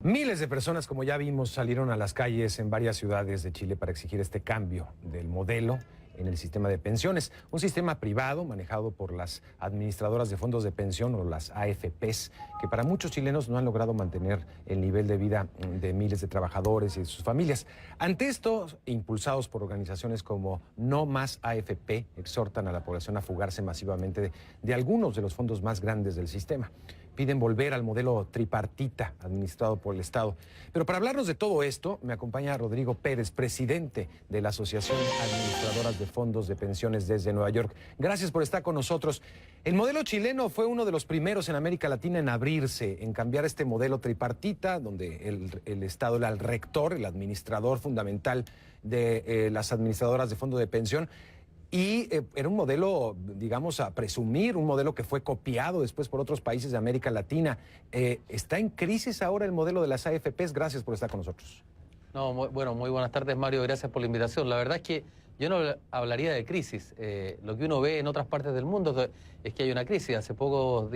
Miles de personas, como ya vimos, salieron a las calles en varias ciudades de Chile para exigir este cambio del modelo en el sistema de pensiones, un sistema privado manejado por las administradoras de fondos de pensión o las AFPs, que para muchos chilenos no han logrado mantener el nivel de vida de miles de trabajadores y de sus familias. Ante esto, impulsados por organizaciones como No Más AFP, exhortan a la población a fugarse masivamente de algunos de los fondos más grandes del sistema. Piden volver al modelo tripartita administrado por el Estado. Pero para hablarnos de todo esto, me acompaña Rodrigo Pérez, presidente de la Asociación Administradoras de Fondos de Pensiones desde Nueva York. Gracias por estar con nosotros. El modelo chileno fue uno de los primeros en América Latina en abrirse, en cambiar este modelo tripartita, donde el Estado era el rector, el administrador fundamental de las administradoras de fondos de pensión. Y era un modelo, digamos, a presumir, un modelo que fue copiado después por otros países de América Latina. ¿Está en crisis ahora el modelo de las AFPs? Gracias por estar con nosotros. No, muy buenas tardes, Mario. Gracias por la invitación. La verdad es que yo no hablaría de crisis. Lo que uno ve en otras partes del mundo es que hay una crisis. Hace poco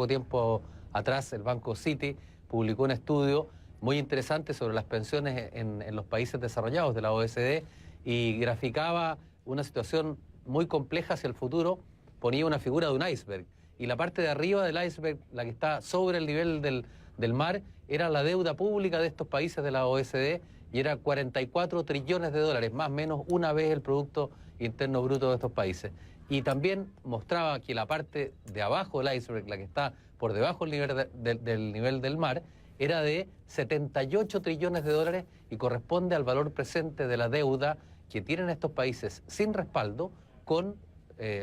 tiempo atrás, el Banco Citi publicó un estudio muy interesante sobre las pensiones en los países desarrollados de la OECD y graficaba una situación muy compleja hacia el futuro, ponía una figura de un iceberg. Y la parte de arriba del iceberg, la que está sobre el nivel del mar, era la deuda pública de estos países de la OECD, y era 44 trillones de dólares, más o menos una vez el Producto Interno Bruto de estos países. Y también mostraba que la parte de abajo del iceberg, la que está por debajo del nivel del mar, era de 78 trillones de dólares y corresponde al valor presente de la deuda que tienen estos países sin respaldo con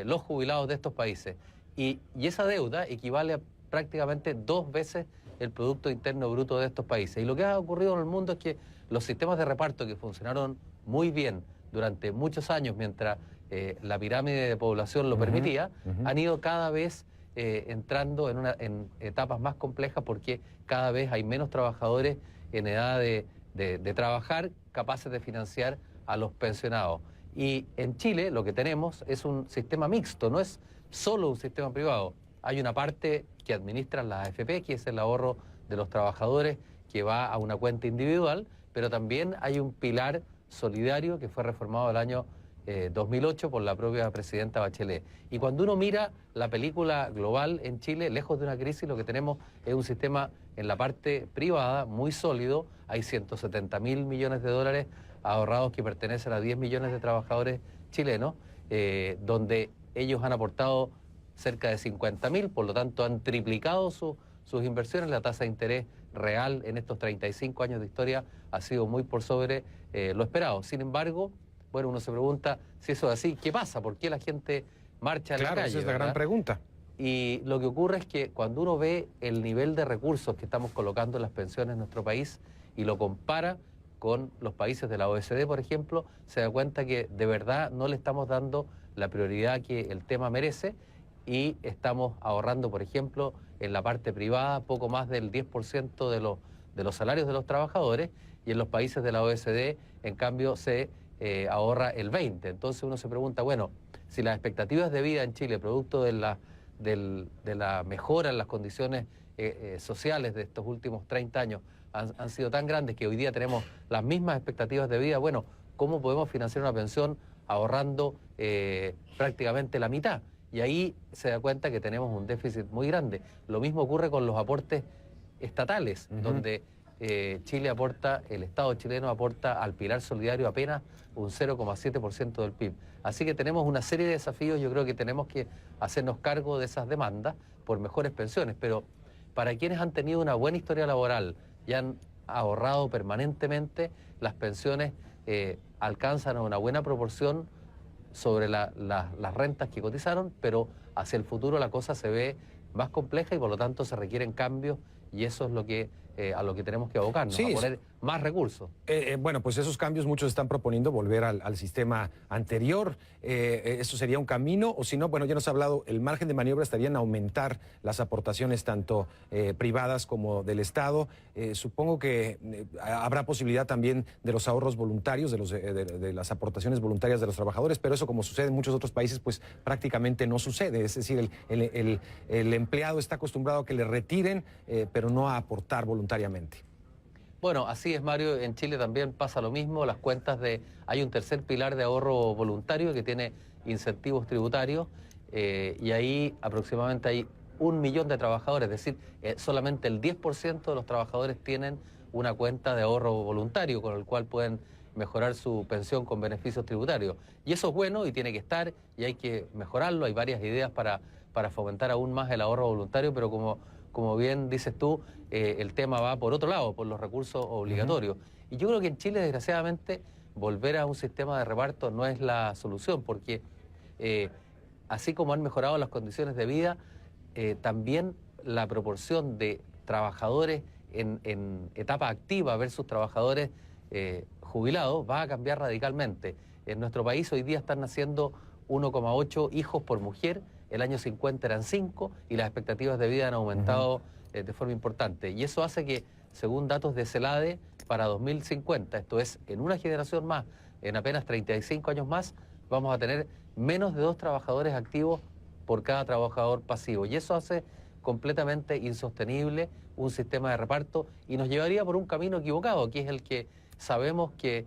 los jubilados de estos países. Y esa deuda equivale a prácticamente 2 veces el Producto Interno Bruto de estos países. Y lo que ha ocurrido en el mundo es que los sistemas de reparto que funcionaron muy bien durante muchos años, mientras la pirámide de población lo permitía, han ido cada vez entrando en etapas más complejas, porque cada vez hay menos trabajadores en edad de trabajar capaces de financiar a los pensionados. Y en Chile lo que tenemos es un sistema mixto, no es solo un sistema privado. Hay una parte que administran las AFP, que es el ahorro de los trabajadores, que va a una cuenta individual, pero también hay un pilar solidario que fue reformado el año 2008 por la propia presidenta Bachelet. Y cuando uno mira la película global en Chile, lejos de una crisis, lo que tenemos es un sistema en la parte privada muy sólido. Hay 170.000 millones de dólares ahorrados que pertenecen a 10 millones de trabajadores chilenos, donde ellos han aportado cerca de 50.000, por lo tanto han triplicado sus inversiones. La tasa de interés real en estos 35 años de historia ha sido muy por sobre lo esperado. Sin embargo, bueno, uno se pregunta, si eso es así, ¿qué pasa? ¿Por qué la gente marcha en la calle? Claro, esa es la gran pregunta. Y lo que ocurre es que cuando uno ve el nivel de recursos que estamos colocando en las pensiones en nuestro país y lo compara con los países de la OECD, por ejemplo, se da cuenta que de verdad no le estamos dando la prioridad que el tema merece, y estamos ahorrando, por ejemplo, en la parte privada poco más del 10% de los salarios de los trabajadores, y en los países de la OECD, en cambio, se ahorra el 20%. Entonces uno se pregunta, bueno, si las expectativas de vida en Chile, producto de la mejora en las condiciones sociales de estos últimos 30 años, han sido tan grandes que hoy día tenemos las mismas expectativas de vida, bueno, ¿cómo podemos financiar una pensión ahorrando prácticamente la mitad? Y ahí se da cuenta que tenemos un déficit muy grande. Lo mismo ocurre con los aportes estatales, donde Chile aporta, el Estado chileno aporta al pilar solidario apenas un 0,7% del PIB. Así que tenemos una serie de desafíos. Yo creo que tenemos que hacernos cargo de esas demandas por mejores pensiones, pero para quienes han tenido una buena historia laboral y han ahorrado permanentemente, las pensiones alcanzan a una buena proporción sobre las rentas que cotizaron, pero hacia el futuro la cosa se ve más compleja y por lo tanto se requieren cambios, y eso es lo que a lo que tenemos que abocarnos, a poner más recursos. Bueno, pues esos cambios muchos están proponiendo volver al sistema anterior. ¿Eso sería un camino? O si no, bueno, ya nos ha hablado, el margen de maniobra estaría en aumentar las aportaciones tanto privadas como del Estado. Supongo que habrá posibilidad también de los ahorros voluntarios, de las aportaciones voluntarias de los trabajadores, pero eso, como sucede en muchos otros países, pues prácticamente no sucede. Es decir, el empleado está acostumbrado a que le retiren, pero no a aportar voluntariamente. Bueno, así es, Mario. En Chile también pasa lo mismo. Hay un tercer pilar de ahorro voluntario que tiene incentivos tributarios y ahí aproximadamente hay 1 millón de trabajadores, es decir, solamente el 10% de los trabajadores tienen una cuenta de ahorro voluntario con el cual pueden mejorar su pensión con beneficios tributarios. Y eso es bueno y tiene que estar y hay que mejorarlo. Hay varias ideas para fomentar aún más el ahorro voluntario, pero como bien dices tú, el tema va por otro lado, por los recursos obligatorios. Y yo creo que en Chile, desgraciadamente, volver a un sistema de reparto no es la solución, porque así como han mejorado las condiciones de vida, también la proporción de trabajadores en etapa activa versus trabajadores jubilados va a cambiar radicalmente. En nuestro país hoy día están naciendo 1,8 hijos por mujer, el año 50 eran 5 y las expectativas de vida han aumentado de forma importante. Y eso hace que, según datos de CELADE, para 2050, esto es, en una generación más, en apenas 35 años más, vamos a tener menos de 2 trabajadores activos por cada trabajador pasivo. Y eso hace completamente insostenible un sistema de reparto y nos llevaría por un camino equivocado, que es el que sabemos que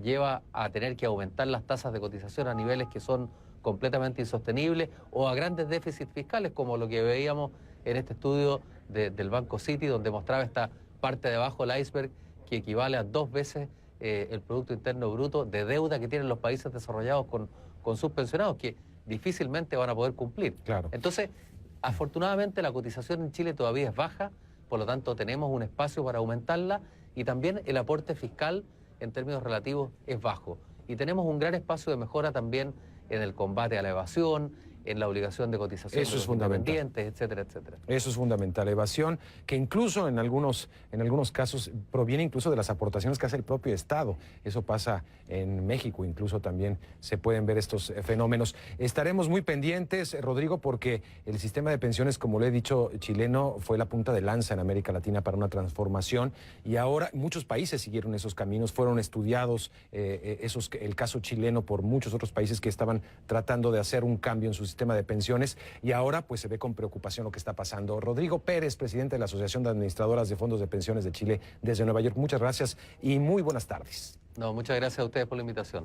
lleva a tener que aumentar las tasas de cotización a niveles que son completamente insostenibles o a grandes déficits fiscales, como lo que veíamos en este estudio del Banco Citi, donde mostraba esta parte de abajo del iceberg que equivale a 2 veces el Producto Interno Bruto de deuda que tienen los países desarrollados con sus pensionados, que difícilmente van a poder cumplir. Claro. Entonces, afortunadamente la cotización en Chile todavía es baja, por lo tanto tenemos un espacio para aumentarla y también el aporte fiscal en términos relativos es bajo. Y tenemos un gran espacio de mejora también en el combate a la evasión, en la obligación de cotización Eso de es los fundamental. independientes, etcétera, etcétera. Eso es fundamental, evasión, que incluso en algunos casos proviene incluso de las aportaciones que hace el propio Estado. Eso pasa en México, incluso también se pueden ver estos fenómenos. Estaremos muy pendientes, Rodrigo, porque el sistema de pensiones, como le he dicho, chileno, fue la punta de lanza en América Latina para una transformación y ahora muchos países siguieron esos caminos, fueron estudiados el caso chileno por muchos otros países que estaban tratando de hacer un cambio en su sistema de pensiones y ahora pues se ve con preocupación lo que está pasando. Rodrigo Pérez, presidente de la Asociación de Administradoras de Fondos de Pensiones de Chile desde Nueva York, muchas gracias y muy buenas tardes. No, muchas gracias a ustedes por la invitación.